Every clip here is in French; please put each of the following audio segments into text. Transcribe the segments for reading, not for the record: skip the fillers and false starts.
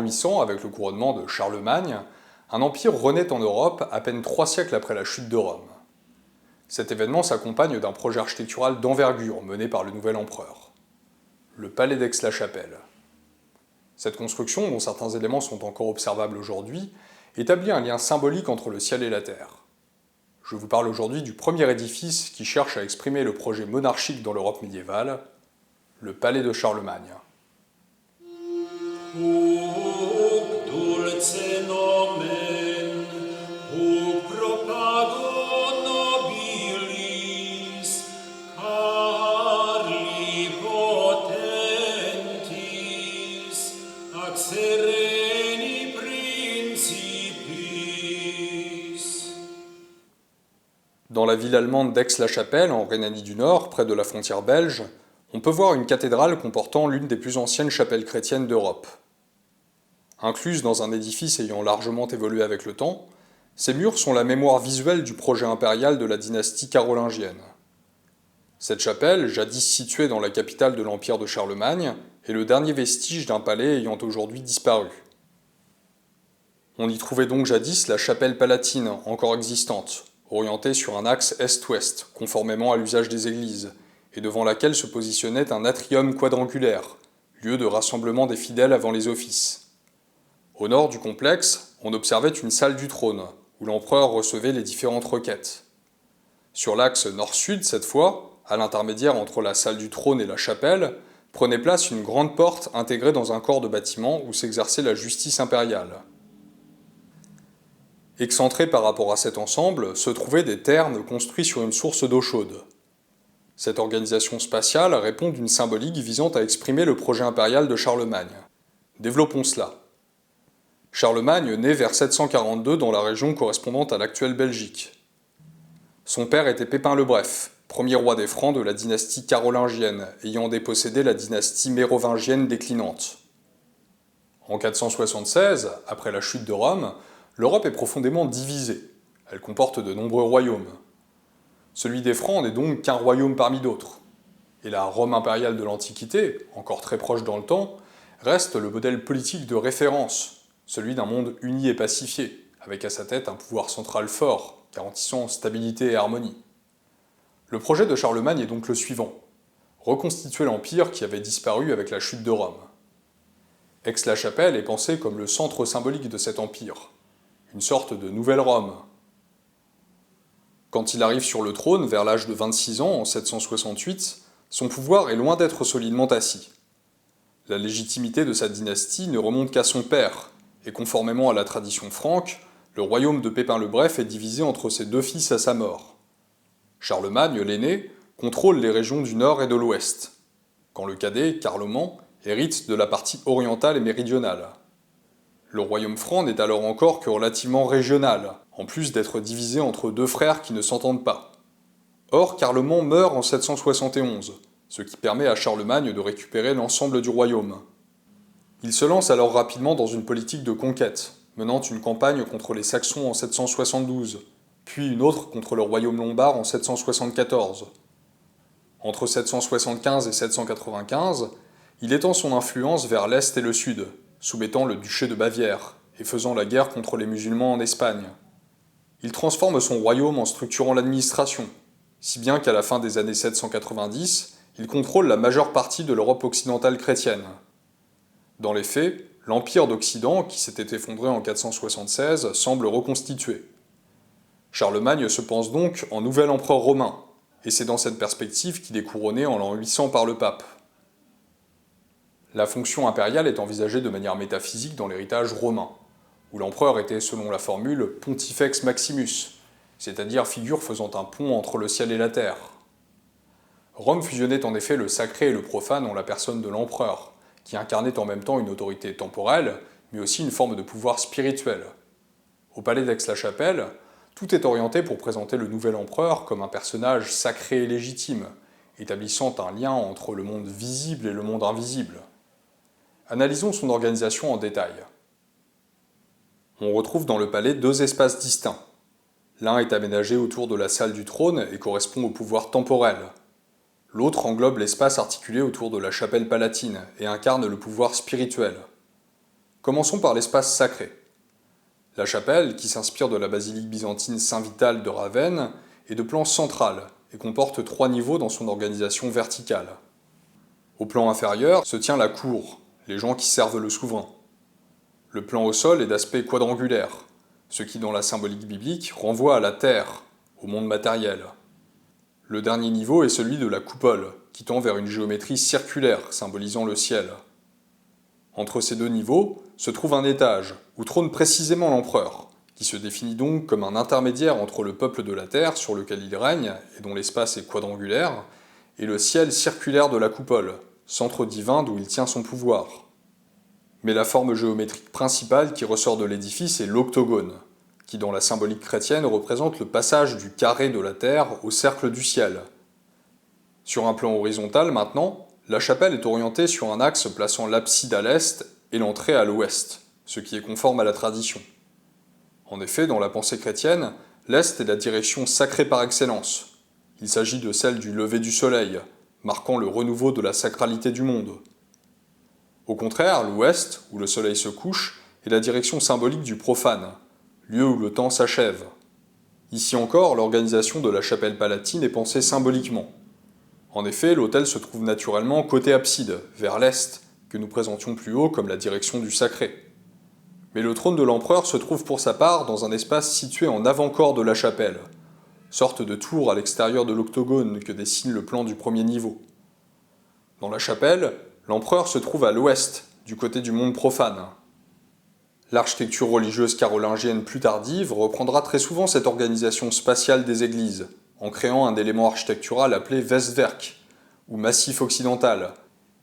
endormissant avec le couronnement de Charlemagne, un empire renaît en Europe à peine 3 siècles après la chute de Rome. Cet événement s'accompagne d'un projet architectural d'envergure mené par le nouvel empereur. Le palais d'Aix-la-Chapelle. Cette construction, dont certains éléments sont encore observables aujourd'hui, établit un lien symbolique entre le ciel et la terre. Je vous parle aujourd'hui du premier édifice qui cherche à exprimer le projet monarchique dans l'Europe médiévale, le palais de Charlemagne. Dans la ville allemande d'Aix-la-Chapelle, en Rhénanie du Nord, près de la frontière belge, on peut voir une cathédrale comportant l'une des plus anciennes chapelles chrétiennes d'Europe. Incluse dans un édifice ayant largement évolué avec le temps, ces murs sont la mémoire visuelle du projet impérial de la dynastie carolingienne. Cette chapelle, jadis située dans la capitale de l'empire de Charlemagne, est le dernier vestige d'un palais ayant aujourd'hui disparu. On y trouvait donc jadis la chapelle palatine, encore existante, orientée sur un axe est-ouest, conformément à l'usage des églises, et devant laquelle se positionnait un atrium quadrangulaire, lieu de rassemblement des fidèles avant les offices. Au nord du complexe, on observait une salle du trône, où l'empereur recevait les différentes requêtes. Sur l'axe nord-sud, cette fois, à l'intermédiaire entre la salle du trône et la chapelle, prenait place une grande porte intégrée dans un corps de bâtiment où s'exerçait la justice impériale. Excentrés par rapport à cet ensemble, se trouvaient des thermes construits sur une source d'eau chaude. Cette organisation spatiale répond d'une symbolique visant à exprimer le projet impérial de Charlemagne. Développons cela. Charlemagne naît vers 742 dans la région correspondante à l'actuelle Belgique. Son père était Pépin le Bref, premier roi des Francs de la dynastie carolingienne, ayant dépossédé la dynastie mérovingienne déclinante. En 476, après la chute de Rome, l'Europe est profondément divisée. Elle comporte de nombreux royaumes. Celui des Francs n'est donc qu'un royaume parmi d'autres. Et la Rome impériale de l'Antiquité, encore très proche dans le temps, reste le modèle politique de référence, celui d'un monde uni et pacifié, avec à sa tête un pouvoir central fort, garantissant stabilité et harmonie. Le projet de Charlemagne est donc le suivant: reconstituer l'empire qui avait disparu avec la chute de Rome. Aix-la-Chapelle est pensée comme le centre symbolique de cet empire, une sorte de nouvelle Rome. Quand il arrive sur le trône, vers l'âge de 26 ans, en 768, son pouvoir est loin d'être solidement assis. La légitimité de sa dynastie ne remonte qu'à son père, et conformément à la tradition franque, le royaume de Pépin le Bref est divisé entre ses deux fils à sa mort. Charlemagne, l'aîné, contrôle les régions du nord et de l'ouest, quand le cadet, Carloman, hérite de la partie orientale et méridionale. Le royaume franc n'est alors encore que relativement régional, en plus d'être divisé entre deux frères qui ne s'entendent pas. Or, Carloman meurt en 771, ce qui permet à Charlemagne de récupérer l'ensemble du royaume. Il se lance alors rapidement dans une politique de conquête, menant une campagne contre les Saxons en 772, puis une autre contre le royaume lombard en 774. Entre 775 et 795, il étend son influence vers l'est et le sud, soumettant le duché de Bavière et faisant la guerre contre les musulmans en Espagne. Il transforme son royaume en structurant l'administration, si bien qu'à la fin des années 790, il contrôle la majeure partie de l'Europe occidentale chrétienne. Dans les faits, l'Empire d'Occident, qui s'était effondré en 476, semble reconstitué. Charlemagne se pense donc en nouvel empereur romain, et c'est dans cette perspective qu'il est couronné en l'an 800 par le pape. La fonction impériale est envisagée de manière métaphysique dans l'héritage romain, où l'empereur était, selon la formule, Pontifex Maximus, c'est-à-dire figure faisant un pont entre le ciel et la terre. Rome fusionnait en effet le sacré et le profane en la personne de l'empereur, qui incarnait en même temps une autorité temporelle, mais aussi une forme de pouvoir spirituel. Au palais d'Aix-la-Chapelle, tout est orienté pour présenter le nouvel empereur comme un personnage sacré et légitime, établissant un lien entre le monde visible et le monde invisible. Analysons son organisation en détail. On retrouve dans le palais deux espaces distincts. L'un est aménagé autour de la salle du trône et correspond au pouvoir temporel. L'autre englobe l'espace articulé autour de la chapelle palatine et incarne le pouvoir spirituel. Commençons par l'espace sacré. La chapelle, qui s'inspire de la basilique byzantine Saint-Vital de Ravenne, est de plan central et comporte 3 niveaux dans son organisation verticale. Au plan inférieur se tient la cour, les gens qui servent le souverain. Le plan au sol est d'aspect quadrangulaire, ce qui dans la symbolique biblique renvoie à la terre, au monde matériel. Le dernier niveau est celui de la coupole, qui tend vers une géométrie circulaire symbolisant le ciel. Entre ces 2 niveaux se trouve un étage, où trône précisément l'empereur, qui se définit donc comme un intermédiaire entre le peuple de la terre sur lequel il règne, et dont l'espace est quadrangulaire, et le ciel circulaire de la coupole, centre divin d'où il tient son pouvoir. Mais la forme géométrique principale qui ressort de l'édifice est l'octogone, qui dans la symbolique chrétienne représente le passage du carré de la terre au cercle du ciel. Sur un plan horizontal maintenant, la chapelle est orientée sur un axe plaçant l'abside à l'est et l'entrée à l'ouest, ce qui est conforme à la tradition. En effet, dans la pensée chrétienne, l'est est la direction sacrée par excellence. Il s'agit de celle du lever du soleil, marquant le renouveau de la sacralité du monde. Au contraire, l'ouest, où le soleil se couche, est la direction symbolique du profane, lieu où le temps s'achève. Ici encore, l'organisation de la chapelle palatine est pensée symboliquement. En effet, l'autel se trouve naturellement côté abside, vers l'est, que nous présentions plus haut comme la direction du sacré. Mais le trône de l'empereur se trouve pour sa part dans un espace situé en avant-corps de la chapelle, sorte de tour à l'extérieur de l'octogone que dessine le plan du premier niveau. Dans la chapelle, l'empereur se trouve à l'ouest, du côté du monde profane. L'architecture religieuse carolingienne plus tardive reprendra très souvent cette organisation spatiale des églises, en créant un élément architectural appelé Westwerk, ou massif occidental,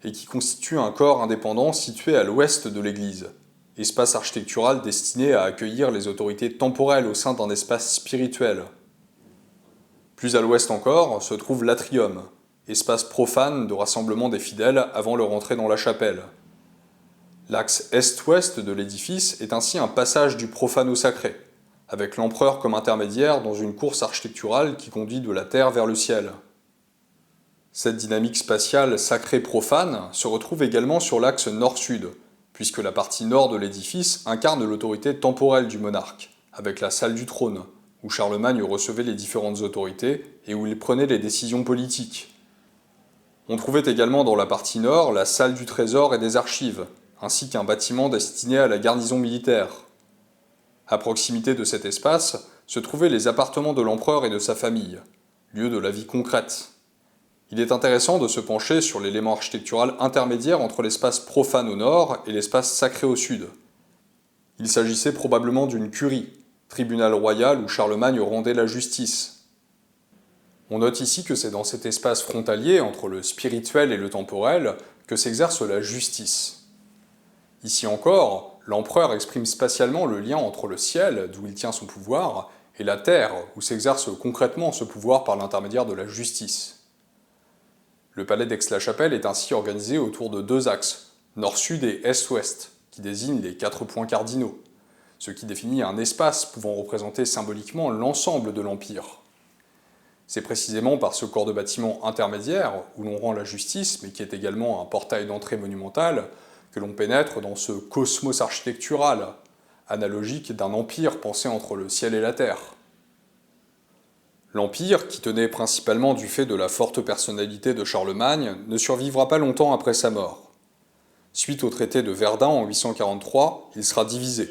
et qui constitue un corps indépendant situé à l'ouest de l'église, espace architectural destiné à accueillir les autorités temporelles au sein d'un espace spirituel. Plus à l'ouest encore se trouve l'atrium, espace profane de rassemblement des fidèles avant leur entrée dans la chapelle. L'axe est-ouest de l'édifice est ainsi un passage du profane au sacré, avec l'empereur comme intermédiaire dans une course architecturale qui conduit de la terre vers le ciel. Cette dynamique spatiale sacrée-profane se retrouve également sur l'axe nord-sud, puisque la partie nord de l'édifice incarne l'autorité temporelle du monarque, avec la salle du trône, où Charlemagne recevait les différentes autorités et où il prenait les décisions politiques. On trouvait également dans la partie nord la salle du trésor et des archives, ainsi qu'un bâtiment destiné à la garnison militaire. À proximité de cet espace se trouvaient les appartements de l'empereur et de sa famille, lieu de la vie concrète. Il est intéressant de se pencher sur l'élément architectural intermédiaire entre l'espace profane au nord et l'espace sacré au sud. Il s'agissait probablement d'une curie, tribunal royal où Charlemagne rendait la justice. On note ici que c'est dans cet espace frontalier entre le spirituel et le temporel que s'exerce la justice. Ici encore, l'empereur exprime spatialement le lien entre le ciel, d'où il tient son pouvoir, et la terre, où s'exerce concrètement ce pouvoir par l'intermédiaire de la justice. Le palais d'Aix-la-Chapelle est ainsi organisé autour de 2 axes, nord-sud et est-ouest, qui désignent les 4 points cardinaux, ce qui définit un espace pouvant représenter symboliquement l'ensemble de l'Empire. C'est précisément par ce corps de bâtiment intermédiaire, où l'on rend la justice, mais qui est également un portail d'entrée monumental, que l'on pénètre dans ce cosmos architectural, analogique d'un empire pensé entre le ciel et la terre. L'empire, qui tenait principalement du fait de la forte personnalité de Charlemagne, ne survivra pas longtemps après sa mort. Suite au traité de Verdun en 843, il sera divisé.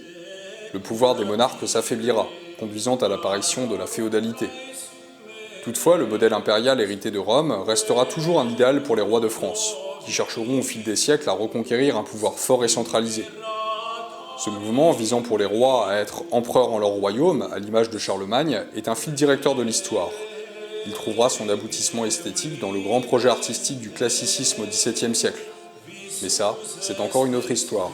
Le pouvoir des monarques s'affaiblira, conduisant à l'apparition de la féodalité. Toutefois, le modèle impérial hérité de Rome restera toujours un idéal pour les rois de France, qui chercheront au fil des siècles à reconquérir un pouvoir fort et centralisé. Ce mouvement, visant pour les rois à être empereurs en leur royaume, à l'image de Charlemagne, est un fil directeur de l'histoire. Il trouvera son aboutissement esthétique dans le grand projet artistique du classicisme au XVIIe siècle. Mais ça, c'est encore une autre histoire.